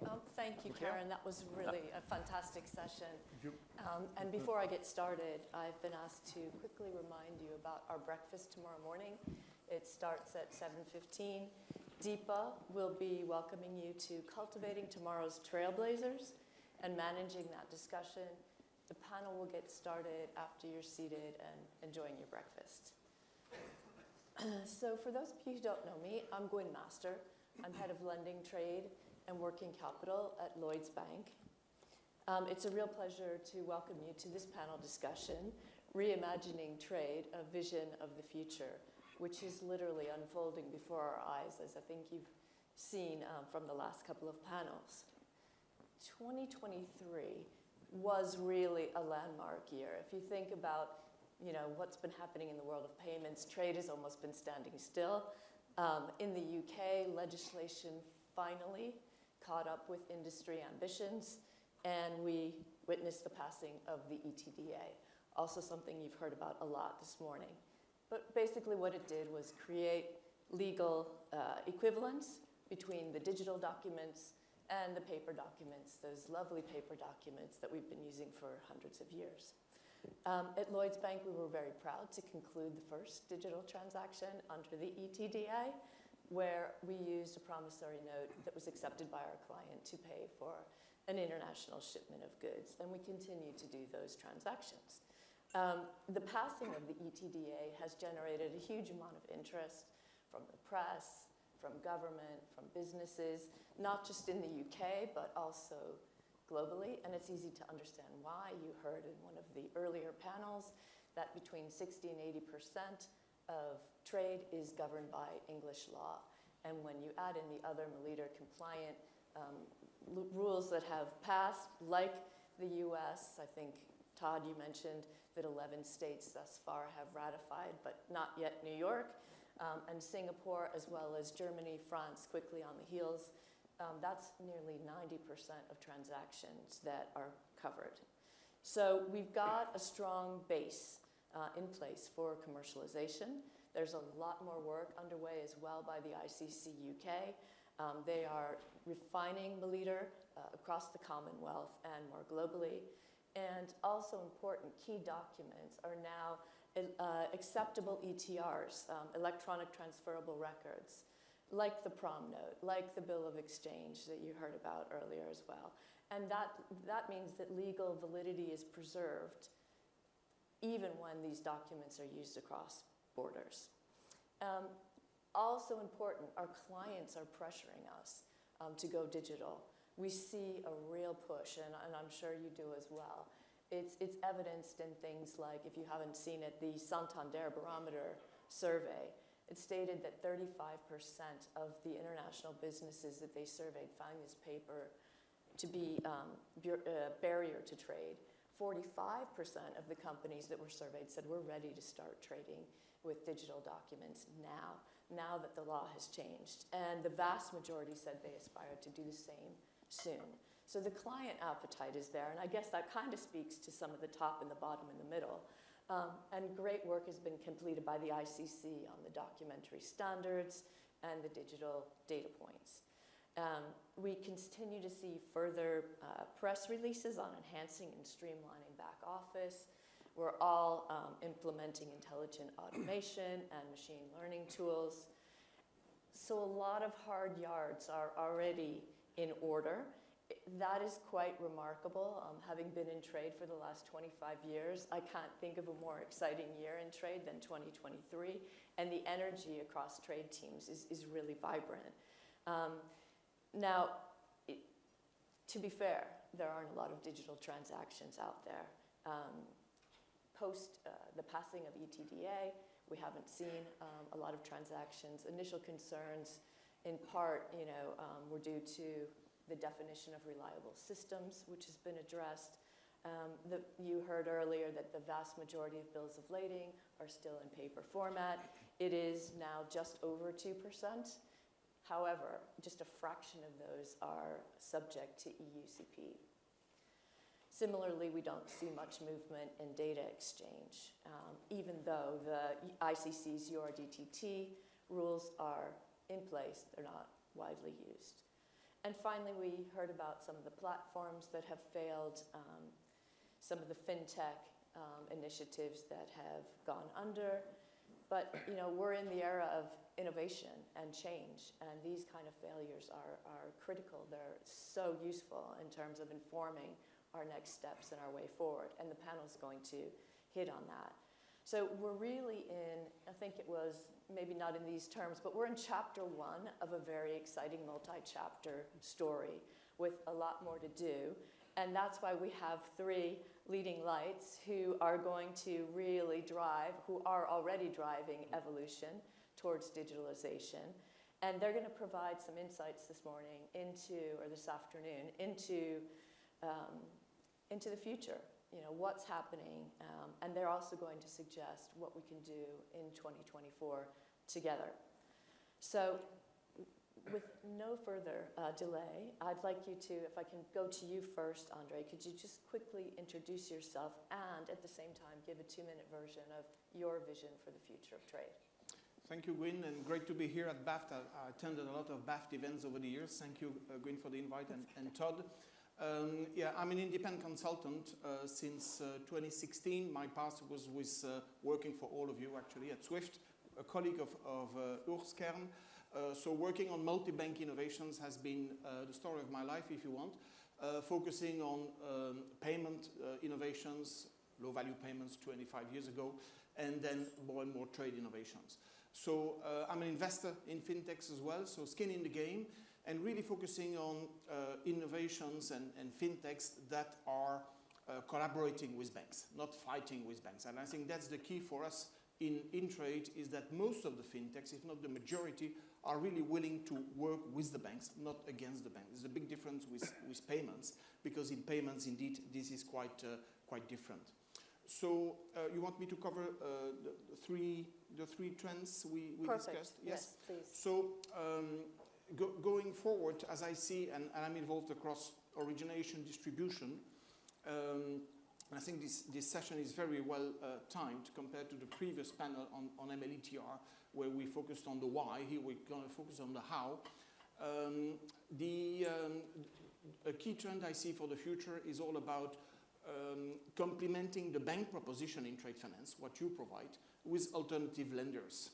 Great. Thank you, Karen. That was really a fantastic session. And before I get started, I've been asked to quickly remind you about our breakfast tomorrow morning. It starts at 7:15. Deepa will be welcoming you to Cultivating Tomorrow's Trailblazers and managing that discussion. The panel will get started after you're seated and enjoying your breakfast. So for those of you who don't know me, I'm Gwynne Master. I'm head of lending, trade, and working capital at Lloyds Bank. It's a real pleasure to welcome you to this panel discussion, Reimagining Trade, a Vision of the Future, which is literally unfolding before our eyes, as I think you've seen from the last couple of panels. 2023 was really a landmark year. If you think about what's been happening in the world of payments, trade has almost been standing still. In the UK, legislation finally caught up with industry ambitions, and we witnessed the passing of the ETDA, also something you've heard about a lot this morning. But basically what it did was create legal equivalence between the digital documents and the paper documents, those lovely paper documents that we've been using for hundreds of years. At Lloyds Bank, we were very proud to conclude the first digital transaction under the ETDA, where we used a promissory note that was accepted by our client to pay for an international shipment of goods, and we continue to do those transactions. The passing of the ETDA has generated a huge amount of interest from the press, from government, from businesses, not just in the UK, but also globally, and it's easy to understand why. You heard in one of the earlier panels that between 60 and 80% of trade is governed by English law. And when you add in the other Moderator compliant rules that have passed, like the US, I think, Todd, you mentioned that 11 states thus far have ratified, but not yet New York, and Singapore, as well as Germany, France, quickly on the heels. That's nearly 90% of transactions that are covered. So we've got a strong base in place for commercialization. There's a lot more work underway as well by the ICC UK. They are refining Moderator across the Commonwealth and more globally. And also important key documents are now acceptable ETRs, electronic transferable records, like the prom note, like the bill of exchange that you heard about earlier as well. And that means that legal validity is preserved even when these documents are used across borders. Also important, our clients are pressuring us to go digital. We see a real push, and I'm sure you do as well. It's evidenced in things like, if you haven't seen it, the Santander Barometer survey. It stated that 35% of the international businesses that they surveyed found this paper to be a barrier to trade. 45% of the companies that were surveyed said we're ready to start trading with digital documents now that the law has changed. And the vast majority said they aspire to do the same soon. So the client appetite is there, and I guess that kind of speaks to some of the top and the bottom and the middle. And great work has been completed by the ICC on the documentary standards and the digital data points. We continue to see further press releases on enhancing and streamlining back office. We're all implementing intelligent automation and machine learning tools. So a lot of hard yards are already in order. That is quite remarkable. Having been in trade for the last 25 years, I can't think of a more exciting year in trade than 2023, and the energy across trade teams is really vibrant. Now, to be fair, there aren't a lot of digital transactions out there. Post the passing of ETDA, we haven't seen a lot of transactions. Initial concerns, in part, were due to the definition of reliable systems, which has been addressed. You heard earlier that the vast majority of bills of lading are still in paper format. It is now just over 2%. However, just a fraction of those are subject to EUCP. Similarly, we don't see much movement in data exchange, even though the ICC's URDTT rules are in place, they're not widely used. And finally, we heard about some of the platforms that have failed, some of the fintech initiatives that have gone under. But we're in the era of innovation and change, and these kind of failures are critical. They're so useful in terms of informing our next steps and our way forward, and the panel's going to hit on that. So we're really in, I think it was maybe not in these terms, but we're in chapter 1 of a very exciting multi-chapter story with a lot more to do. And that's why we have 3 leading lights who are going to really drive, who are already driving evolution towards digitalization. And they're going to provide some insights this morning or this afternoon, into the future. What's happening, and they're also going to suggest what we can do in 2024 together. So with no further delay, I'd like you to, if I can go to you first, André, could you just quickly introduce yourself and at the same time give a 2-minute version of your vision for the future of trade? Thank you, Gwynne, and great to be here at BAFT. I attended a lot of BAFT events over the years. Thank you, Gwynne, for the invite, and Todd. I'm an independent consultant since 2016. My past was with working for all of you, actually, at Swift, a colleague of Urs Kern. So working on multi-bank innovations has been the story of my life, if you want, focusing on payment innovations, low-value payments 25 years ago, and then more and more trade innovations. So I'm an investor in fintechs as well, so skin in the game, and really focusing on innovations and fintechs that are collaborating with banks, not fighting with banks. And I think that's the key for us in trade, is that most of the fintechs, if not the majority, are really willing to work with the banks, not against the banks. There's a big difference with payments, because in payments, indeed, this is quite different. So you want me to cover the three trends we discussed? Yes, please. So going forward, as I see, and I'm involved across origination, distribution, I think this session is very well timed compared to the previous panel on MLETR, where we focused on the why. Here we're going to focus on the how. A key trend I see for the future is all about complementing the bank proposition in trade finance, what you provide, with alternative lenders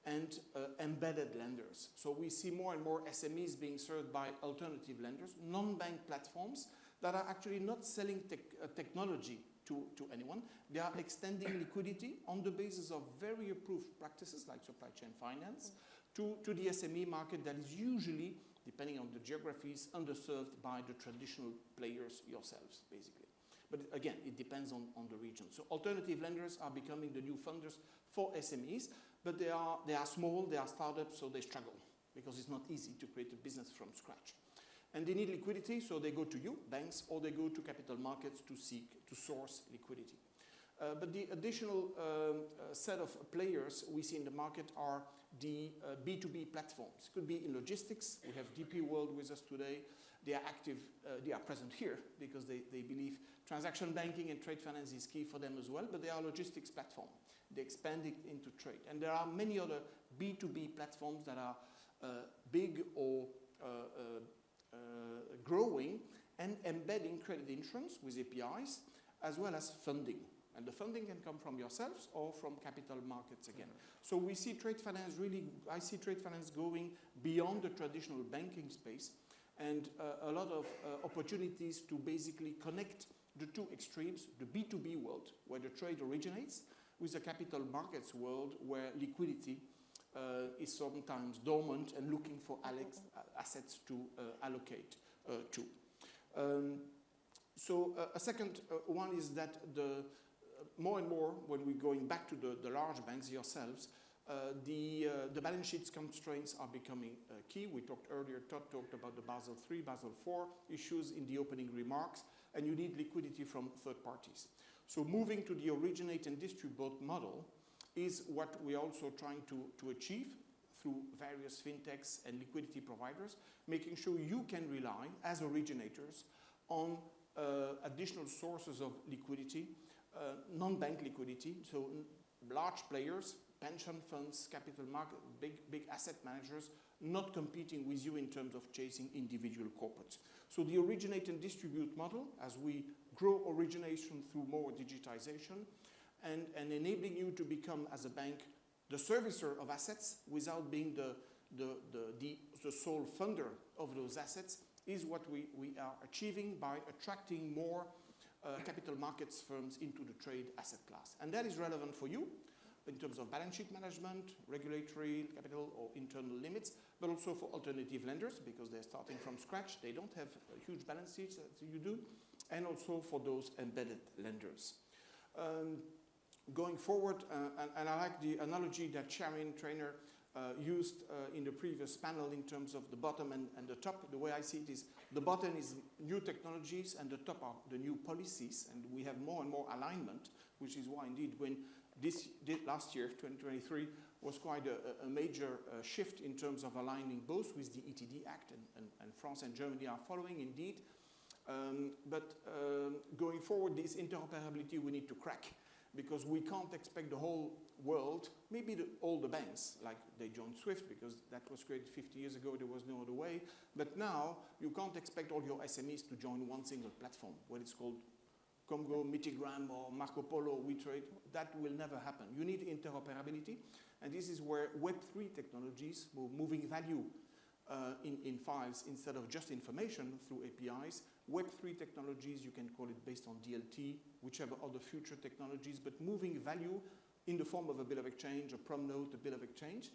and embedded lenders. So we see more and more SMEs being served by alternative lenders, non-bank platforms that are actually not selling technology to anyone. They are extending liquidity on the basis of very approved practices like supply chain finance to the SME market that is usually, depending on the geographies, underserved by the traditional players yourselves, basically. But again, it depends on the region. So alternative lenders are becoming the new funders for SMEs, but they are small, they are startups, so they struggle because it's not easy to create a business from scratch. And they need liquidity, so they go to you, banks, or they go to capital markets to source liquidity. But the additional set of players we see in the market are the B2B platforms. It could be in logistics. We have DP World with us today. They are active, they are present here because they believe transaction banking and trade finance is key for them as well, but they are logistics platform. They expand it into trade. And there are many other B2B platforms that are big or growing and embedding credit insurance with APIs, as well as funding. And the funding can come from yourselves or from capital markets again. So we see trade finance I see trade finance going beyond the traditional banking space, and a lot of opportunities to basically connect the two extremes, the B2B world, where the trade originates, with the capital markets world, where liquidity is sometimes dormant and looking for assets to allocate to. So a second one is that more and more, when we're going back to the large banks yourselves, the balance sheets constraints are becoming key. We talked earlier, Todd talked about the Basel III, Basel IV issues in the opening remarks, and you need liquidity from third parties. So moving to the originate and distribute model is what we're also trying to achieve through various fintechs and liquidity providers, making sure you can rely as originators on additional sources of liquidity, non-bank liquidity, so large players, pension funds, capital market, big asset managers, not competing with you in terms of chasing individual corporates. So the originate and distribute model, as we grow origination through more digitization and enabling you to become, as a bank, the servicer of assets without being the sole funder of those assets, is what we are achieving by attracting more capital markets firms into the trade asset class. And that is relevant for you in terms of balance sheet management, regulatory, capital or internal limits, but also for alternative lenders because they're starting from scratch. They don't have huge balance sheets as you do, and also for those embedded lenders. Going forward, and I like the analogy that Sharon Trainer used in the previous panel in terms of the bottom and the top. The way I see it is the bottom is new technologies and the top are the new policies, and we have more and more alignment, which is why indeed when last year, 2023, was quite a major shift in terms of aligning both with the ETD Act, and France and Germany are following indeed. But going forward, this interoperability we need to crack, because we can't expect the whole world, maybe all the banks, like they joined SWIFT because that was created 50 years ago, there was no other way. But now you can't expect all your SMEs to join one single platform, what it's called Congo, Mitigram, or Marco Polo, WeTrade. That will never happen. You need interoperability, and this is where Web3 technologies, moving value in files instead of just information through APIs. Web3 technologies, you can call it based on DLT, whichever other future technologies, but moving value in the form of a bill of exchange, a prom note, a bill of exchange,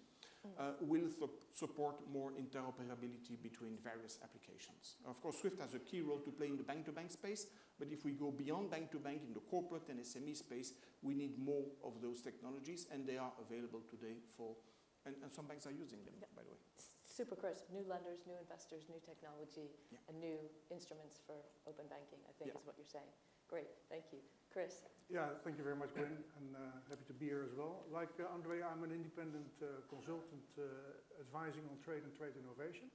will support more interoperability between various applications. Of course, SWIFT has a key role to play in the bank-to-bank space, but if we go beyond bank-to-bank in the corporate and SME space, we need more of those technologies, and they are available today for, and some banks are using them, by the way. Super crisp. New lenders, new investors, new technology, and new instruments for open banking, I think is what you're saying. Great, thank you. Chris? Yeah, thank you very much, Gwynne, and happy to be here as well. Like André, I'm an independent consultant advising on trade and trade innovation.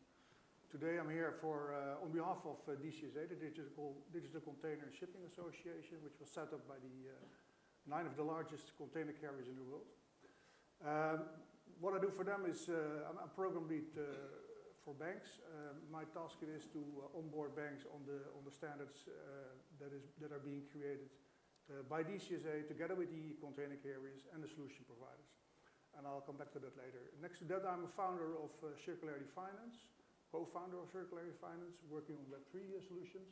Today I'm here for, on behalf of DCSA, the Digital Container and Shipping Association, which was set up by the 9 of the largest container carriers in the world. What I do for them is, I'm a program lead for banks. My task is to onboard banks on the standards that are being created by DCSA together with the container carriers and the solution providers. And I'll come back to that later. Next to that, I'm a founder of Circularity Finance, co-founder of Circularity Finance, working on Web3 solutions.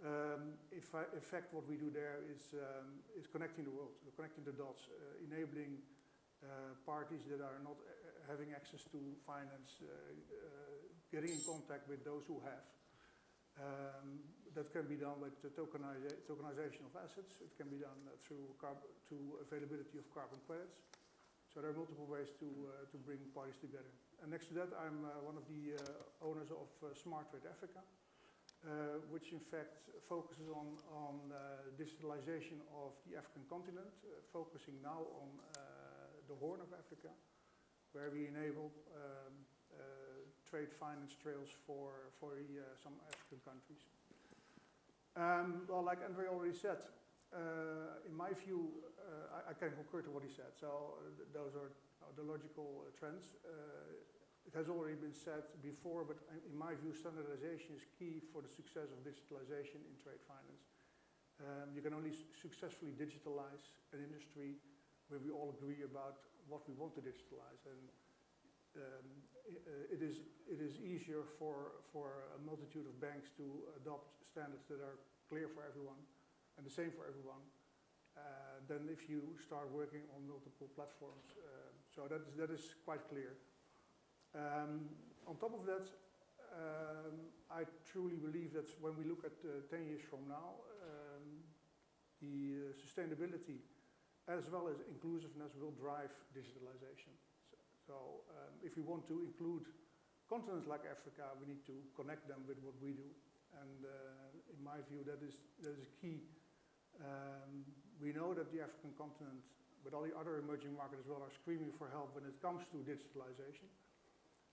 In fact, what we do there is connecting the world, connecting the dots, enabling parties that are not having access to finance, getting in contact with those who have. That can be done with the tokenization of assets. It can be done through availability of carbon credits. So there are multiple ways to bring parties together. And next to that, I'm one of the owners of Smart Trade Africa, which in fact focuses on digitalization of the African continent, focusing now on the Horn of Africa, where we enable trade finance trails for some African countries. Well, like André already said, in my view, I can concur to what he said. So those are the logical trends. It has already been said before, but in my view, standardization is key for the success of digitalization in trade finance. You can only successfully digitalize an industry where we all agree about what we want to digitalize. And it is easier for a multitude of banks to adopt standards that are clear for everyone and the same for everyone than if you start working on multiple platforms. So that is quite clear. On top of that, I truly believe that when we look at 10 years from now, the sustainability as well as inclusiveness will drive digitalization. So if we want to include continents like Africa, we need to connect them with what we do. And in my view, that is key. We know that the African continent, but all the other emerging markets as well, are screaming for help when it comes to digitalization.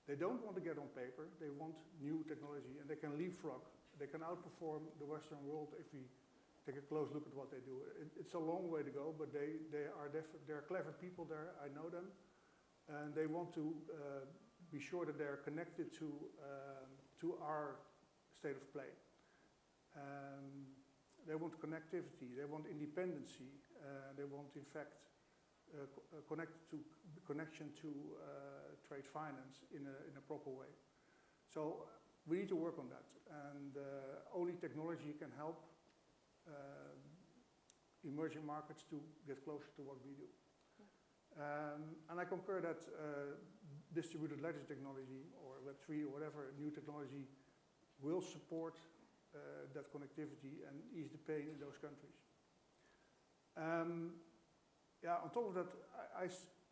They don't want to get on paper, they want new technology, and they can leapfrog. They can outperform the Western world if we take a close look at what they do. It's a long way to go, but they're clever people there, I know them, and they want to be sure that they're connected to our state of play. They want connectivity, they want independency, they want, in fact, connection to trade finance in a proper way. So we need to work on that, and only technology can help emerging markets to get closer to what we do. And I compare that distributed ledger technology or Web3 or whatever new technology will support that connectivity and ease the pain in those countries. Yeah, on top of that,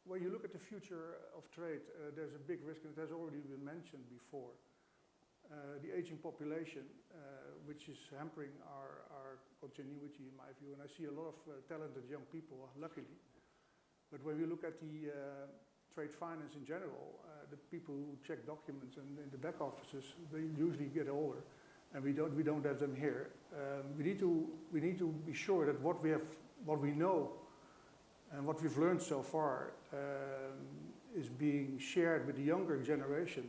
when you look at the future of trade, there's a big risk, and it has already been mentioned before. The aging population, which is hampering our continuity, in my view, and I see a lot of talented young people, luckily. But when we look at the trade finance in general, the people who check documents and in the back offices, they usually get older, and we don't have them here. We need to be sure that what we know and what we've learned so far is being shared with the younger generation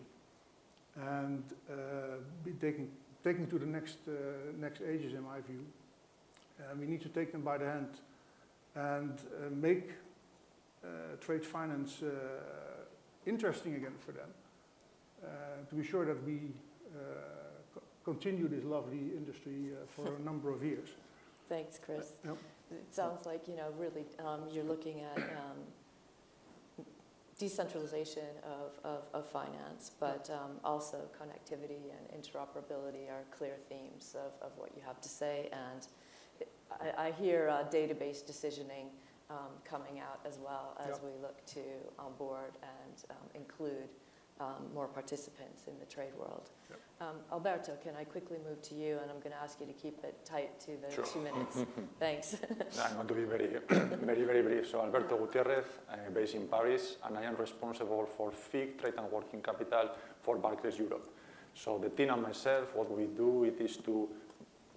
and be taken to the next ages, in my view. We need to take them by the hand and make trade finance interesting again for them, to be sure that we continue this lovely industry for a number of years. Thanks, Chris. Yep. It sounds like, really, you're looking at decentralization of finance, but also connectivity and interoperability are clear themes of what you have to say. And I hear database decisioning coming out as well as we look to onboard and include more participants in the trade world. Yep. Alberto, can I quickly move to you? And I'm going to ask you to keep it tight to the Sure. 2 minutes. Thanks. I'm going to be very brief. So Alberto Gutierrez, based in Paris, and I am responsible for FIG, Trade and Working Capital for Barclays Europe. So the team and myself, what we do it is to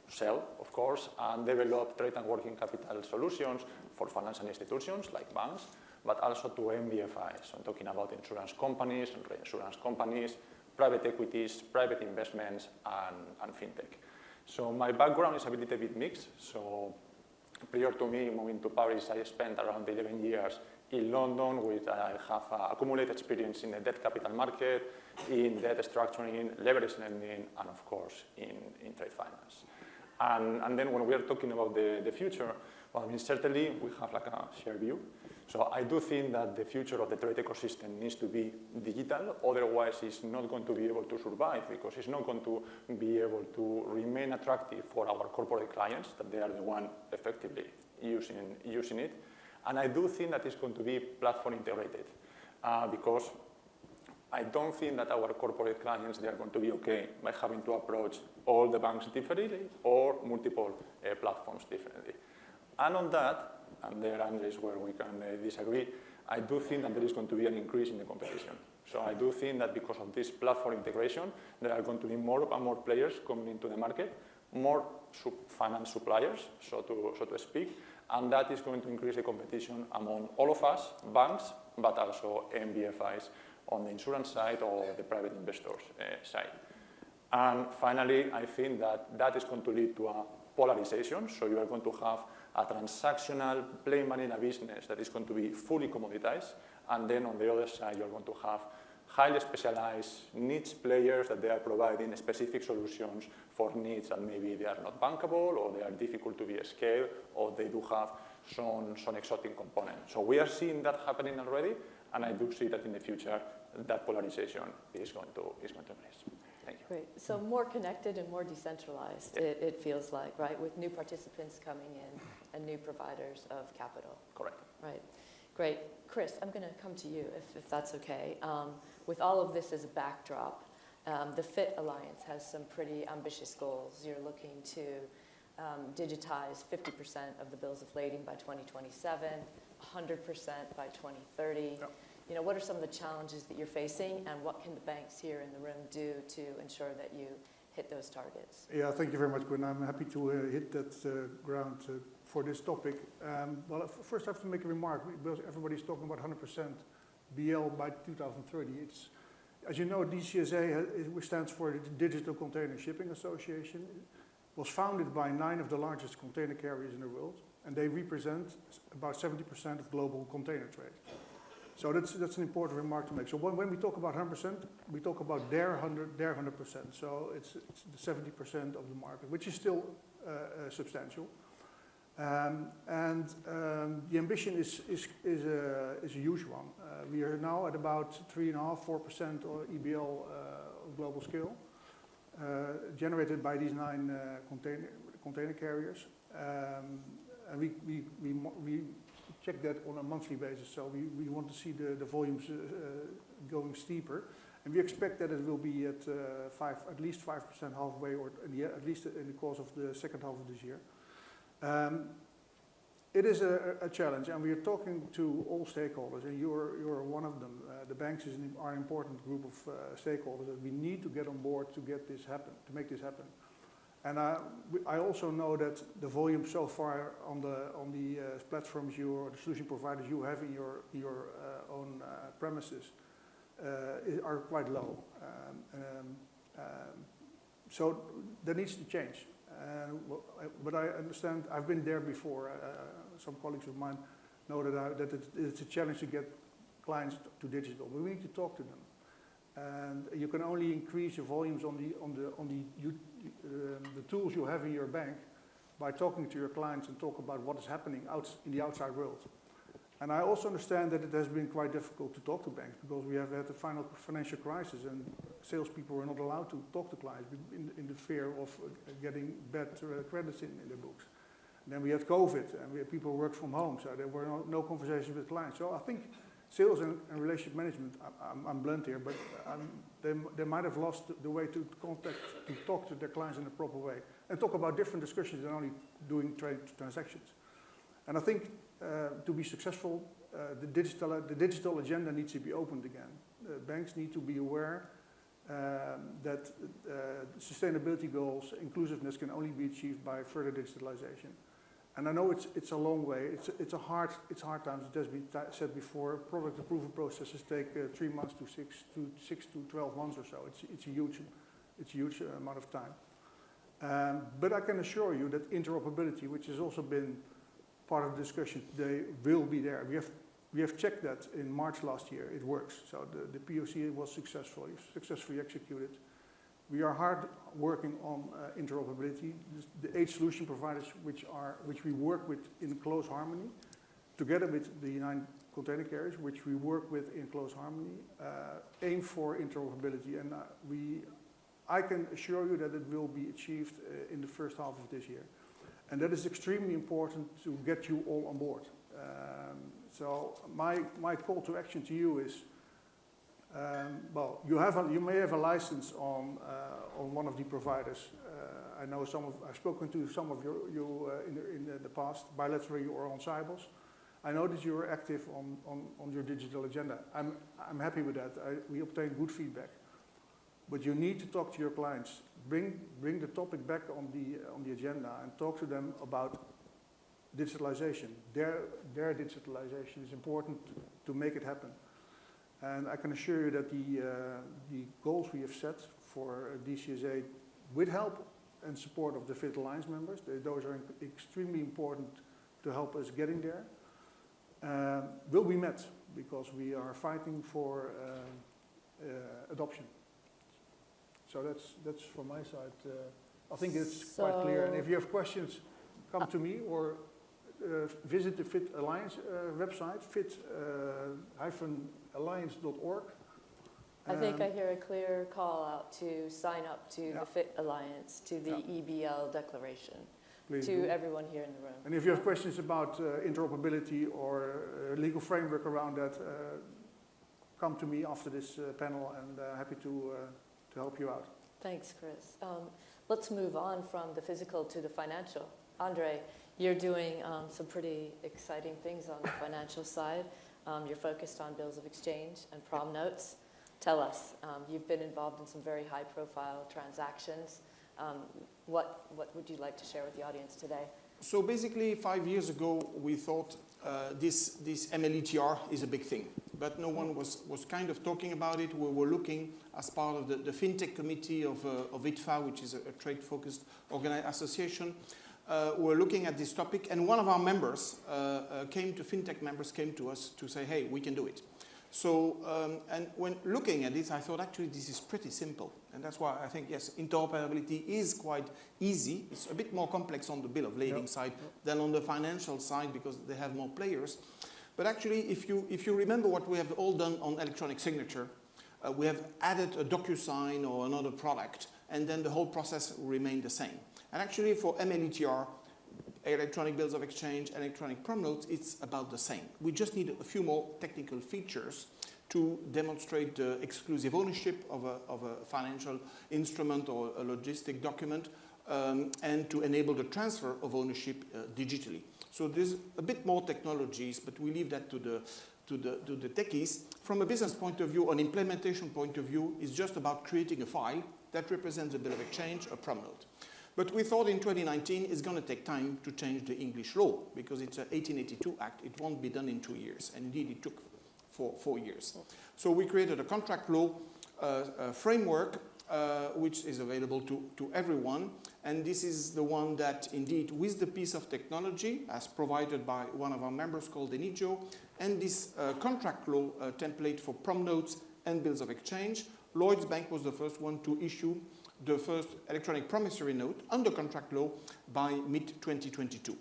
sell, of course, and develop trade and working capital solutions for financial institutions like banks, but also to MBFIs. So I'm talking about insurance companies, reinsurance companies, private equities, private investments, and fintech. So my background is a little bit mixed. So prior to me moving to Paris, I spent around 11 years in London, where I have accumulated experience in the debt capital market, in debt structuring, leverage lending, and of course in trade finance. And then when we are talking about the future, well, I mean, certainly we have like a shared view. So I do think that the future of the trade ecosystem needs to be digital, otherwise it's not going to be able to survive, because it's not going to be able to remain attractive for our corporate clients, that they are the one effectively using it. And I do think that it's going to be platform integrated, because I don't think that our corporate clients, they are going to be okay by having to approach all the banks differently or multiple platforms differently. And on that, and there André is where we can disagree, I do think that there is going to be an increase in the competition. So I do think that because of this platform integration, there are going to be more and more players coming into the market, more finance suppliers, so to speak, and that is going to increase the competition among all of us, banks, but also MBFIs on the insurance side or the private investors side. And finally, I think that is going to lead to a polarization. So you are going to have a transactional plain vanilla business that is going to be fully commoditized. And then on the other side, you're going to have highly specialized niche players that they are providing specific solutions for needs that maybe they are not bankable, or they are difficult to be scaled, or they do have some exotic component. So we are seeing that happening already, and I do see that in the future that polarization is going to rise. Thank you. Great. So more connected and more decentralized, Yeah. it feels like, right? With new participants coming in and new providers of capital. Correct. Right. Great. Chris, I'm going to come to you, if that's okay. With all of this as a backdrop, the FIT Alliance has some pretty ambitious goals. You're looking to digitize 50% of the bills of lading by 2027, 100% by 2030. Yep. You know, what are some of the challenges that you're facing, and what can the banks here in the room do to ensure that you hit those targets? Yeah, thank you very much, Gwynne. I'm happy to hit that ground for this topic. Well, first I have to make a remark, because everybody's talking about 100% BL by 2030. As you know, DCSA which stands for the Digital Container Shipping Association, was founded by 9 of the largest container carriers in the world, and they represent about 70% of global container trade. So that's an important remark to make. So when we talk about 100%, we talk about their 100%. So it's the 70% of the market, which is still substantial. The ambition is a huge one. We are now at about 3.5–4% EBL global scale, generated by these 9 container carriers. And we check that on a monthly basis, so we want to see the volumes going steeper. And we expect that it will be at least 5% halfway, or at least in the course of the second half of this year. It is a challenge, and we are talking to all stakeholders, and you're one of them. The banks are an important group of stakeholders that we need to get on board to make this happen. And I also know that the volume so far on the platforms or the solution providers you have in your own premises are quite low. So that needs to change. But I understand, I've been there before. Some colleagues of mine know that it's a challenge to get clients to digital. But we need to talk to them. And you can only increase your volumes on the tools you have in your bank by talking to your clients and talk about what is happening in the outside world. And I also understand that it has been quite difficult to talk to banks because we have had the final financial crisis and salespeople were not allowed to talk to clients in the fear of getting bad credits in their books. And then we had COVID and people worked from home, so there were no conversations with clients. So I think sales and relationship management, I'm blunt here, but they might have lost the way to talk to their clients in a proper way and talk about different discussions than only doing trade transactions. And I think to be successful, the digital agenda needs to be opened again. Banks need to be aware that sustainability goals, inclusiveness can only be achieved by further digitalization. And I know it's a long way. It's hard times. It has been said before. Product approval processes take 3 months to 6 to 12 months or so. It's a huge amount of time. But I can assure you that interoperability, which has also been part of the discussion today, will be there. We have checked that in March last year. It works. So the POC was successfully executed. We are hard working on interoperability. The 8 solution providers which we work with in close harmony, together with the 9 container carriers, which we work with in close harmony, aim for interoperability. And I can assure you that it will be achieved in the first half of this year. And that is extremely important to get you all on board. So my call to action to you is, well, you may have a license on one of the providers. I know I've spoken to some of you in the past, bilaterally or on Cybos. I know that you are active on your digital agenda. I'm happy with that. We obtain good feedback. But you need to talk to your clients. Bring the topic back on the agenda and talk to them about digitalization. Their digitalization is important to make it happen. And I can assure you that the goals we have set for DCSA, with help and support of the FIT Alliance members, those are extremely important to help us getting there, will be met because we are fighting for adoption. So that's from my side. I think it's quite clear. And if you have questions, come to me or visit the FIT Alliance website, fit-alliance.org. I think I hear a clear call out to sign up to the FIT Alliance, to the EBL declaration, everyone here in the room. And if you have questions about interoperability or legal framework around that, come to me after this panel, and happy to help you out. Thanks, Chris. Let's move on from the physical to the financial. André, you're doing some pretty exciting things on the financial side. You're focused on bills of exchange and prom notes. Tell us, you've been involved in some very high-profile transactions. What would you like to share with the audience today? So basically, 5 years ago, we thought this MLETR is a big thing, but no one was kind of talking about it. We were looking as part of the FinTech committee of ITFA, which is a trade-focused association. We're looking at this topic, and one of our members FinTech members came to us to say, hey, we can do it. So, and when looking at this, I thought actually this is pretty simple. And that's why I think, yes, interoperability is quite easy. It's a bit more complex on the bill of lading side than on the financial side because they have more players. But actually, if you remember what we have all done on electronic signature, we have added a DocuSign or another product, and then the whole process remained the same. And actually, for MLETR, electronic bills of exchange, electronic prom notes, it's about the same. We just need a few more technical features to demonstrate the exclusive ownership of a financial instrument or a logistic document, and to enable the transfer of ownership digitally. So there's a bit more technologies, but we leave that to the techies. From a business point of view, an implementation point of view, is just about creating a file that represents a bill of exchange, a prom note. But we thought in 2019 it's going to take time to change the English law because it's an 1882 Act. It won't be done in 2 years. And indeed, it took 4 years. So we created a contract law framework which is available to everyone. And this is the one that indeed, with the piece of technology as provided by one of our members called Enijo, and this contract law template for prom notes and bills of exchange, Lloyds Bank was the first one to issue the first electronic promissory note under contract law by mid-2022.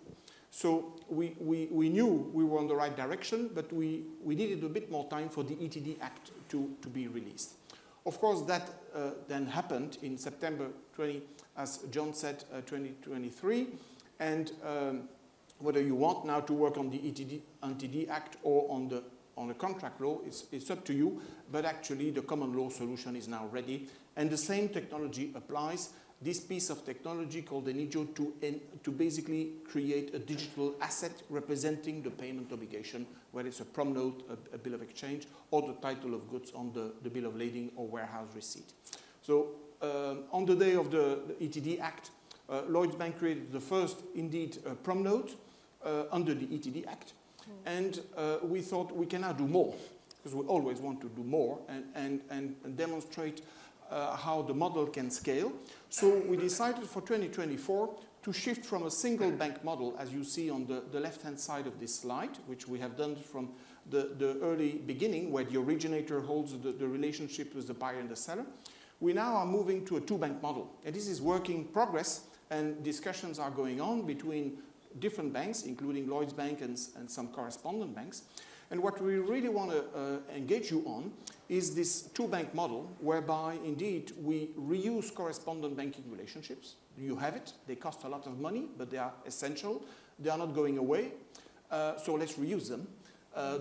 So we knew we were on the right direction, but we needed a bit more time for the ETD Act to be released. Of course, that then happened in September 20, as John said, 2023. And whether you want now to work on the ETD Act or on the contract law, it's up to you. But actually, the common law solution is now ready. And the same technology applies. This piece of technology called Enijo to basically create a digital asset representing the payment obligation, whether it's a prom note, a bill of exchange, or the title of goods on the bill of lading or warehouse receipt. So on the day of the ETD Act, Lloyds Bank created the first, indeed, prom note under the ETD Act. And we thought we can now do more, because we always want to do more and demonstrate how the model can scale. So we decided for 2024 to shift from a single bank model, as you see on the left-hand side of this slide, which we have done from the early beginning, where the originator holds the relationship with the buyer and the seller. We now are moving to a two-bank model. And this is work in progress, and discussions are going on between different banks, including Lloyds Bank and some correspondent banks. And what we really want to engage you on is this two-bank model, whereby, indeed, we reuse correspondent banking relationships. You have it. They cost a lot of money, but they are essential. They are not going away. So let's reuse them,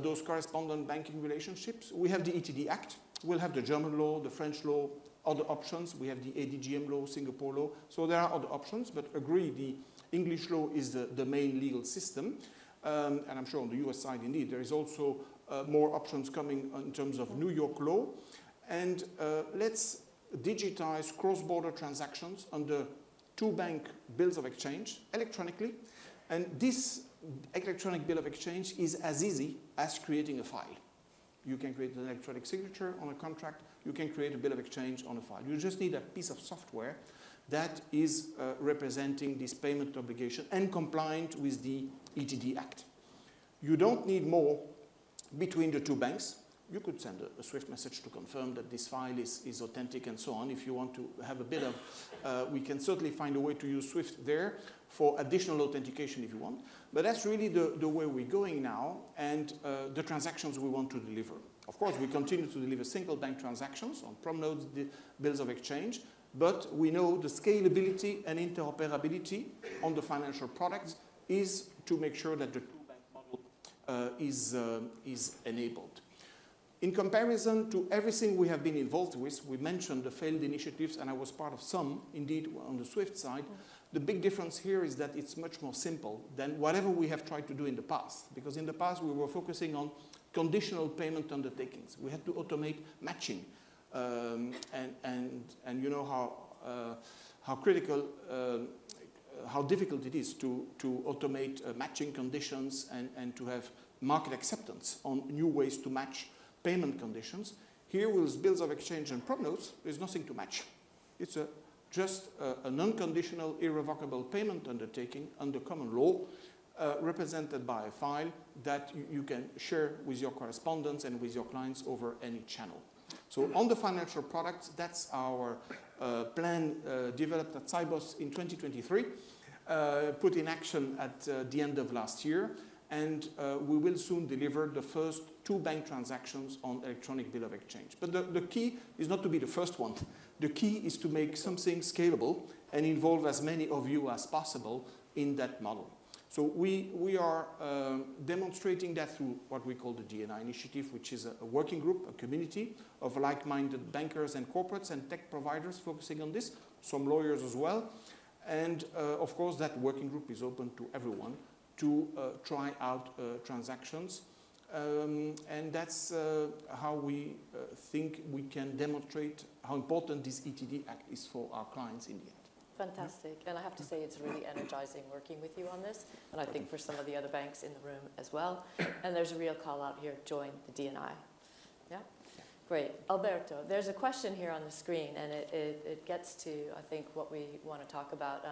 those correspondent banking relationships. We have the ETD Act. We'll have the German law, the French law, other options. We have the ADGM law, Singapore law. So there are other options, but agree the English law is the main legal system. And I'm sure on the US side, indeed, there is also more options coming in terms of New York law. And let's digitize cross-border transactions under two-bank bills of exchange electronically. And this electronic bill of exchange is as easy as creating a file. You can create an electronic signature on a contract. You can create a bill of exchange on a file. You just need a piece of software that is representing this payment obligation and compliant with the ETD Act. You don't need more between the two banks. You could send a SWIFT message to confirm that this file is authentic and so on. If you want to have a bit of, we can certainly find a way to use SWIFT there for additional authentication if you want. But that's really the way we're going now, and the transactions we want to deliver. Of course, we continue to deliver single bank transactions on prom notes, the bills of exchange, but we know the scalability and interoperability on the financial products is to make sure that the two-bank model is enabled. In comparison to everything we have been involved with, we mentioned the failed initiatives, and I was part of some, indeed, on the SWIFT side. The big difference here is that it's much more simple than whatever we have tried to do in the past, because in the past we were focusing on conditional payment undertakings. We had to automate matching, and you know how critical how difficult it is to automate matching conditions and to have market acceptance on new ways to match payment conditions. Here with bills of exchange and prop notes, there's nothing to match. It's just an unconditional, irrevocable payment undertaking under common law, represented by a file that you can share with your correspondents and with your clients over any channel. So on the financial products, that's our plan developed at Cybos in 2023, put in action at the end of last year, and we will soon deliver the first 2 bank transactions on electronic bill of exchange. But the key is not to be the first one. The key is to make something scalable and involve as many of you as possible in that model. So we are demonstrating that through what we call the D&I initiative, which is a working group, a community of like-minded bankers and corporates and tech providers focusing on this, some lawyers as well. And of course, that working group is open to everyone to try out transactions. And that's how we think we can demonstrate how important this ETD Act is for our clients in the end. Fantastic. And I have to say it's really energizing working with you on this, and I think for some of the other banks in the room as well. And there's a real call out here, join the D&I. Yeah? Great. Alberto, there's a question here on the screen, and it gets to, I think, what we want to talk about.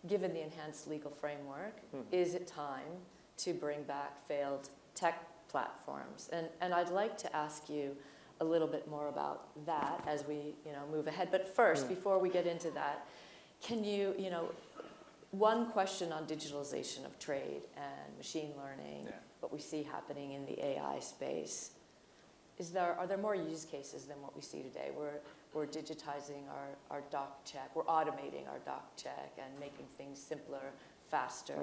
Given the enhanced legal framework, is it time to bring back failed tech platforms? And I'd like to ask you a little bit more about that as we move ahead. But first, before we get into that, can you, one question on digitalization of trade and machine learning, what we see happening in the AI space. Are there more use cases than what we see today? We're digitizing our doc check, we're automating our doc check and making things simpler, faster.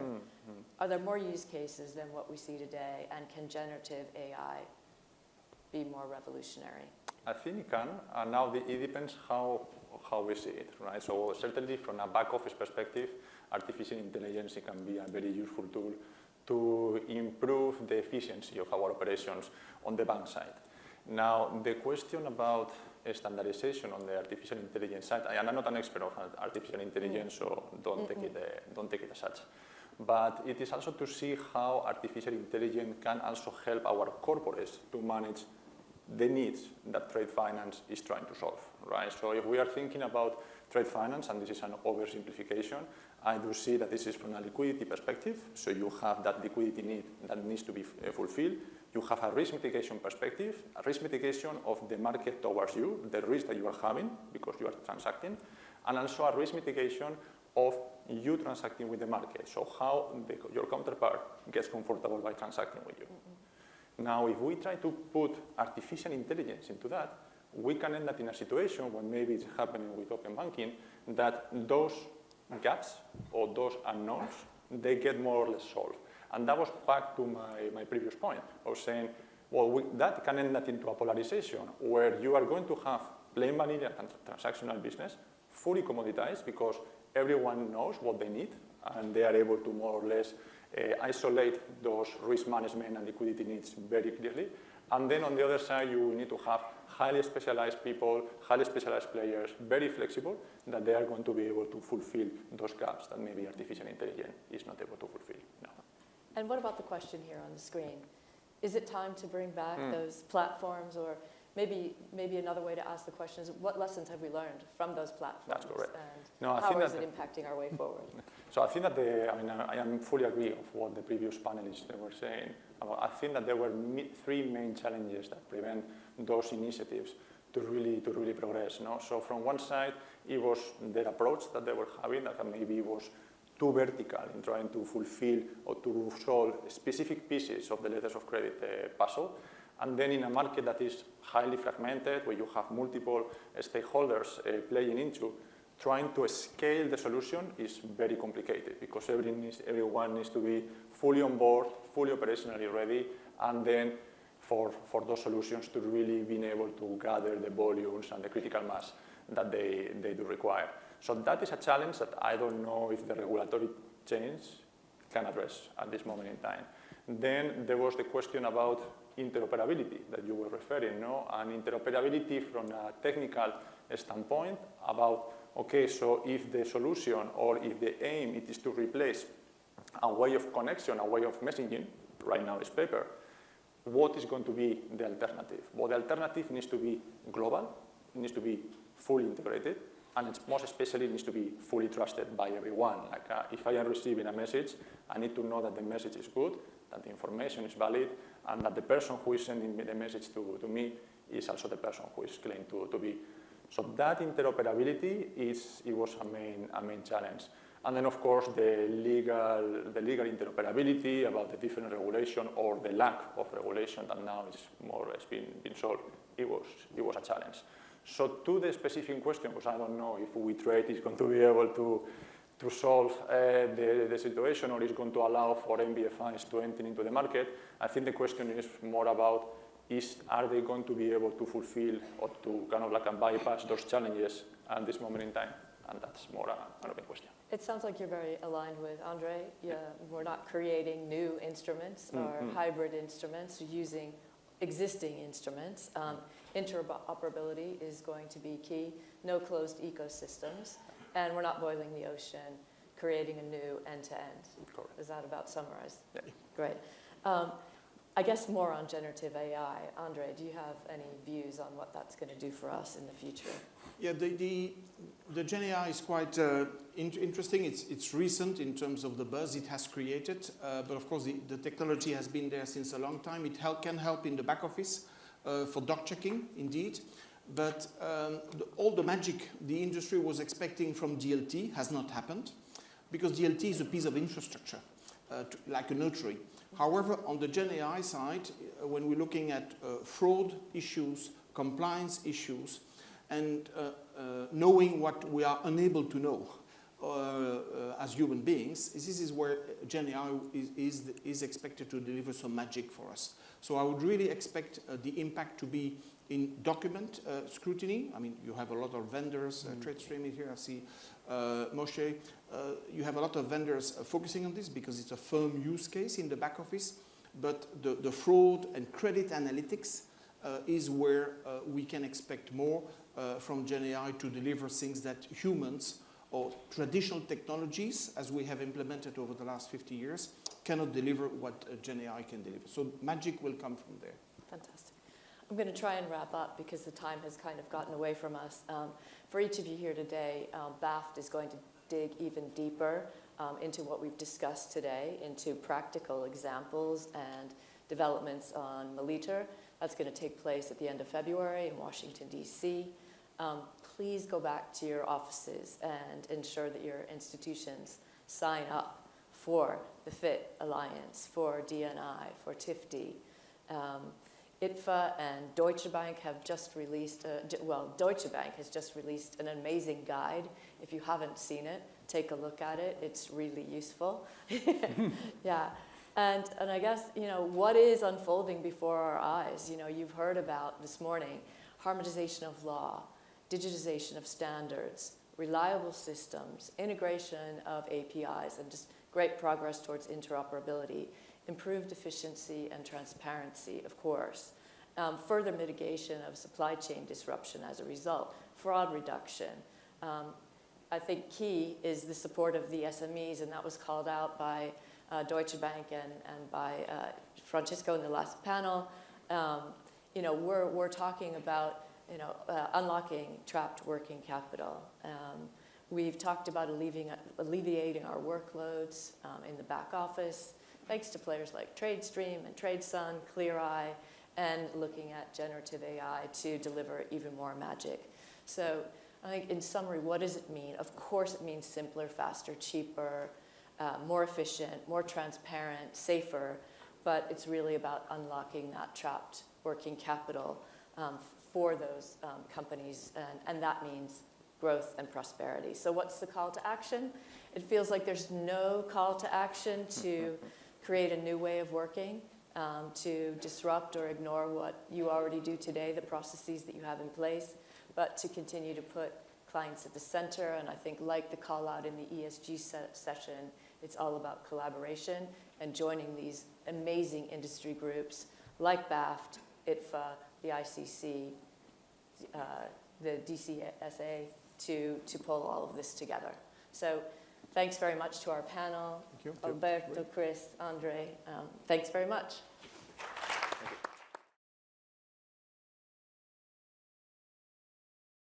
Are there more use cases than what we see today, and can generative AI be more revolutionary? I think it can, and now it depends how we see it, right? So certainly from a back office perspective, artificial intelligence can be a very useful tool to improve the efficiency of our operations on the bank side. Now, the question about standardization on the artificial intelligence side, and I'm not an expert of artificial intelligence, so don't take it as such. But it is also to see how artificial intelligence can also help our corporates to manage the needs that trade finance is trying to solve, right? So if we are thinking about trade finance, and this is an oversimplification, I do see that this is from a liquidity perspective. So you have that liquidity need that needs to be fulfilled. You have a risk mitigation perspective, a risk mitigation of the market towards you, the risk that you are having because you are transacting, and also a risk mitigation of you transacting with the market. So how your counterpart gets comfortable by transacting with you. Now, if we try to put artificial intelligence into that, we can end up in a situation where maybe it's happening with open banking, that those gaps or those unknowns, they get more or less solved. And that was back to my previous point of saying, well, that can end up into a polarization where you are going to have plain vanilla transactional business fully commoditized because everyone knows what they need and they are able to more or less isolate those risk management and liquidity needs very clearly. And then on the other side, you need to have highly specialized people, highly specialized players, very flexible, that they are going to be able to fulfill those gaps that maybe artificial intelligence is not able to fulfill. No. And what about the question here on the screen? Is it time to bring back those platforms, or maybe another way to ask the question is, what lessons have we learned from those platforms? That's correct. And how is it impacting our way forward? So I think that I am fully agree of what the previous panelists were saying. I think that there were 3 main challenges that prevent those initiatives to really progress. No? So from one side, it was their approach that they were having, that maybe was too vertical in trying to fulfill or to solve specific pieces of the letters of credit puzzle. And then in a market that is highly fragmented, where you have multiple stakeholders playing into, trying to scale the solution is very complicated because everyone needs to be fully on board, fully operationally ready, and then for those solutions to really be able to gather the volumes and the critical mass that they do require. So that is a challenge that I don't know if the regulatory change can address at this moment in time. Then there was the question about interoperability that you were referring, no? And interoperability from a technical standpoint about okay, so if the solution or if the aim it is to replace a way of connection, a way of messaging, right now is paper, what is going to be the alternative? Well, the alternative needs to be global, it needs to be fully integrated, and it's most especially it needs to be fully trusted by everyone. Like if I am receiving a message, I need to know that the message is good, that the information is valid, and that the person who is sending me the message to me is also the person who is claimed to be. So that interoperability was a main challenge. And then, of course, the legal interoperability about the different regulation or the lack of regulation that now is more or less been solved. It was a challenge. So to the specific question, because I don't know if WeTrade is going to be able to solve the situation or is going to allow for NBFIs to enter into the market, I think the question is more about are they going to be able to fulfill or to kind of like bypass those challenges at this moment in time? And that's more an open question. It sounds like you're very aligned with Andre. Yeah, we're not creating new instruments or hybrid instruments, using existing instruments. Interoperability is going to be key. No closed ecosystems. And we're not boiling the ocean, creating a new end-to-end. Is that about summarized? Yeah. Great. I guess more on generative AI. Andre, do you have any views on what that's going to do for us in the future? Yeah, the Gen AI is quite interesting. It's recent in terms of the buzz it has created, but of course the technology has been there since a long time. It can help in the back office for doc checking, indeed. But all the magic the industry was expecting from DLT has not happened, because DLT is a piece of infrastructure, like a notary. However, on the Gen AI side, when we're looking at fraud issues, compliance issues, and knowing what we are unable to know as human beings, this is where Gen AI is expected to deliver some magic for us. So I would really expect the impact to be in document scrutiny. I mean, you have a lot of vendors, TradeStream is here, I see Moshe. You have a lot of vendors focusing on this because it's a firm use case in the back office, but the fraud and credit analytics is where we can expect more from Gen AI to deliver things that humans or traditional technologies, as we have implemented over the last 50 years, cannot deliver what Gen AI can deliver. So magic will come from there. Fantastic. I'm going to try and wrap up because the time has kind of gotten away from us. For each of you here today, BAFT is going to dig even deeper into what we've discussed today, into practical examples and developments on Moderator. That's going to take place at the end of February in Washington, D.C. Please go back to your offices and ensure that your institutions sign up for the FIT Alliance, for DNI, for TIFTI. ITFA and Deutsche Bank have just released, Deutsche Bank has just released an amazing guide. If you haven't seen it, take a look at it. It's really useful. Yeah. And I guess, what is unfolding before our eyes? You've heard about this morning, harmonization of law, digitization of standards, reliable systems, integration of APIs, and just great progress towards interoperability, improved efficiency and transparency, of course, further mitigation of supply chain disruption as a result, fraud reduction. I think key is the support of the SMEs, and that was called out by Deutsche Bank and by Francisco in the last panel. We're talking about unlocking trapped working capital. We've talked about alleviating our workloads in the back office, thanks to players like TradeStream and TradeSun, ClearEye, and looking at generative AI to deliver even more magic. So I think in summary, what does it mean? Of course it means simpler, faster, cheaper, more efficient, more transparent, safer, but it's really about unlocking that trapped working capital for those companies, and that means growth and prosperity. So what's the call to action? It feels like there's no call to action to create a new way of working, to disrupt or ignore what you already do today, the processes that you have in place, but to continue to put clients at the center. And I think, like the call out in the ESG session, it's all about collaboration and joining these amazing industry groups like BAFT, ITFA, the ICC, the DCSA, to pull all of this together. So thanks very much to our panel, Thank you. Alberto, Chris, Andre. Thanks very much.